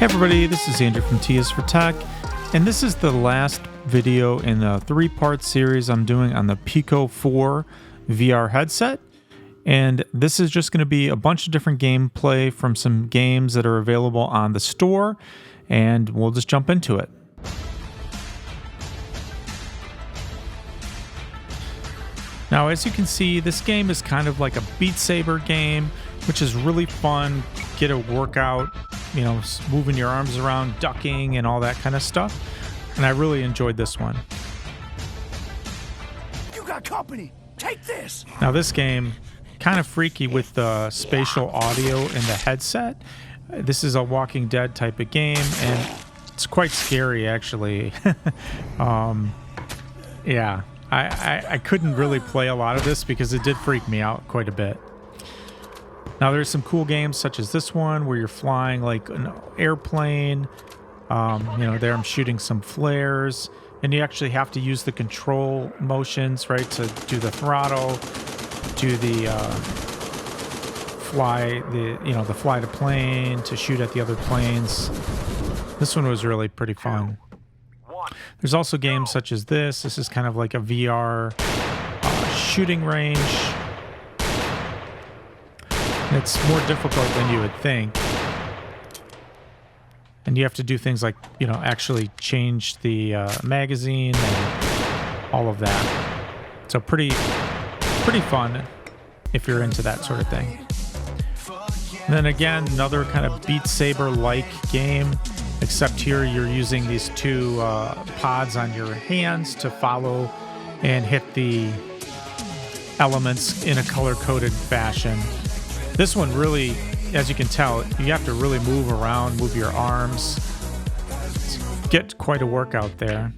Hey everybody, this is Andrew from T is for Tech, and this is the last video in a three-part series I'm doing on the PICO 4 VR headset. And this is just going to be a bunch of different gameplay from some games that are available on the store, and we'll just jump into it. Now, as you can see, this game is kind of like a Beat Saber game, which is really fun. Get a workout, you know, moving your arms around, ducking, and all that kind of stuff. And I really enjoyed this one. You got company. Take this. Now, this game, kind of freaky with the spatial audio in the headset. This is a Walking Dead type of game, and it's quite scary, actually. Yeah. I couldn't really play a lot of this because it did freak me out quite a bit. Now, there's some cool games such as this one where you're flying like an airplane. You know, there I'm shooting some flares, and you actually have to use the control motions, right, to do the throttle, do the fly the plane, to shoot at the other planes. This one was really pretty fun. There's also games such as this. This is kind of like a VR shooting range. And it's more difficult than you would think. And you have to do things like, you know, actually change the magazine and all of that. So pretty fun if you're into that sort of thing. And then again, another kind of Beat Saber-like game. Except here you're using these two pods on your hands to follow and hit the elements in a color-coded fashion. This one really, as you can tell, you have to really move around, move your arms. Get quite a workout there.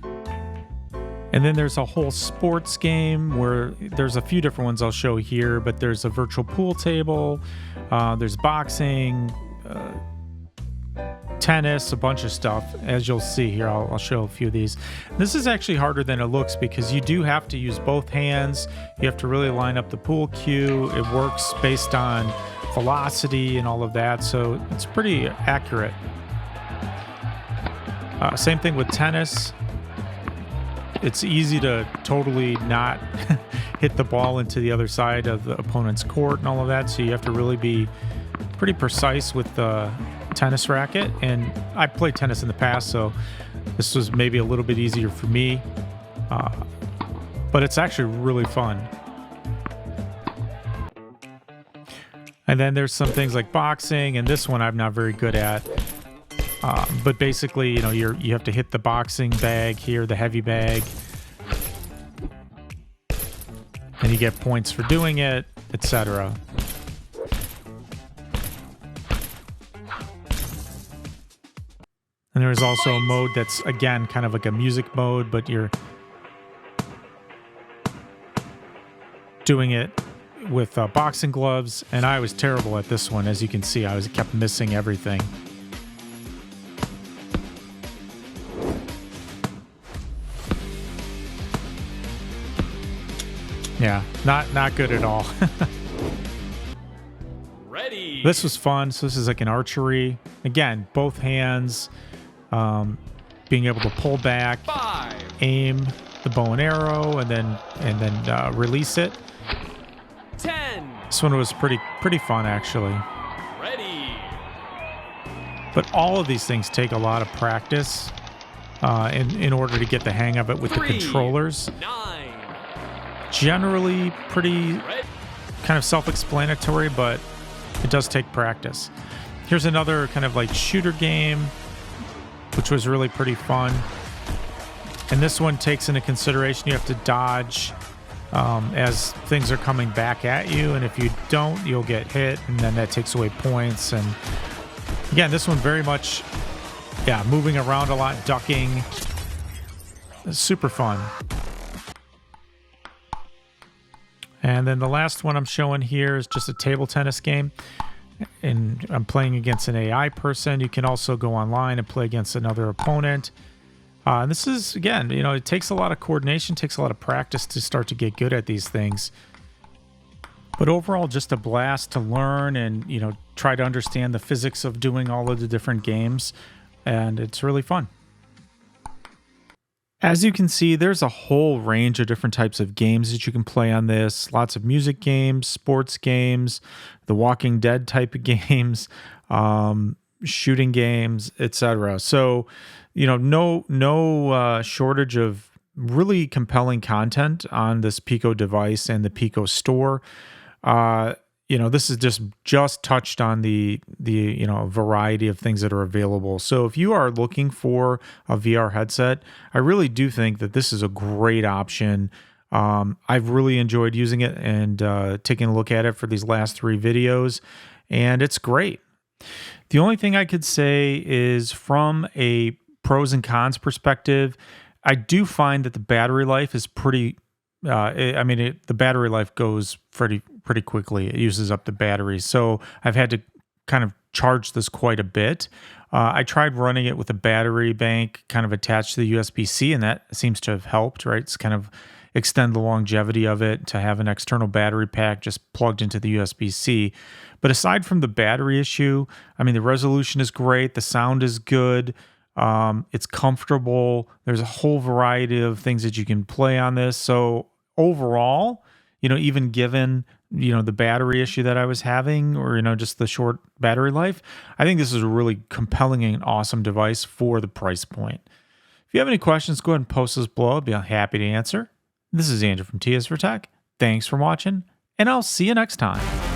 And then there's a whole sports game where there's a few different ones I'll show here, but there's a virtual pool table, there's boxing, tennis, a bunch of stuff, as you'll see here. I'll show a few of these. This is actually harder than it looks because you do have to use both hands. You have to really line up the pool cue. It works based on velocity and all of that, so it's pretty accurate. Same thing with tennis. It's easy to totally not hit the ball into the other side of the opponent's court and all of that, so you have to really be pretty precise with the tennis racket. And I played tennis in the past, so this was maybe a little bit easier for me, but it's actually really fun. And then there's some things like boxing, and this one I'm not very good at, but basically, you know, you have to hit the boxing bag here, the heavy bag, and you get points for doing it, etc. And there's also a mode that's, again, kind of like a music mode, but you're doing it with boxing gloves. And I was terrible at this one. As you can see, I kept missing everything. Yeah, not good at all. Ready. This was fun. So this is like an archery. Again, both hands. Being able to pull back, 5, aim the bow and arrow, and then release it. 10. This one was pretty fun, actually. Ready. But all of these things take a lot of practice in order to get the hang of it with 3, the controllers. 9. Generally pretty Red. kind of self-explanatory, but it does take practice. Here's another kind of like shooter game, which was really pretty fun. And this one takes into consideration you have to dodge as things are coming back at you, and if you don't, you'll get hit, and then that takes away points. And again, this one very much, yeah, moving around a lot, ducking. It's super fun. And then the last one I'm showing here is just a table tennis game. And I'm playing against an AI person. You can also go online and play against another opponent. And this is, again, you know, it takes a lot of coordination, takes a lot of practice to start to get good at these things. But overall, just a blast to learn and, try to understand the physics of doing all of the different games. And it's really fun. As you can see, there's a whole range of different types of games that you can play on this. Lots of music games, sports games, the Walking Dead type of games, shooting games, etc. So, no shortage of really compelling content on this Pico device and the Pico store. This is just touched on the variety of things that are available. So if you are looking for a VR headset, I really do think that this is a great option. I've really enjoyed using it and taking a look at it for these last 3 videos, and it's great. The only thing I could say is from a pros and cons perspective, I do find that the battery life is pretty. The battery life goes pretty quickly. It uses up the battery, so I've had to kind of charge this quite a bit. I tried running it with a battery bank kind of attached to the USB-C, and that seems to have helped. Right, it's kind of extend the longevity of it to have an external battery pack just plugged into the USB-C. But aside from the battery issue, the resolution is great. The sound is good. It's comfortable. There's a whole variety of things that you can play on this. So overall, even given, the battery issue that I was having or, just the short battery life, I think this is a really compelling and awesome device for the price point. If you have any questions, go ahead and post those below. I'd be happy to answer. This is Andrew from TS for Tech. Thanks for watching, and I'll see you next time.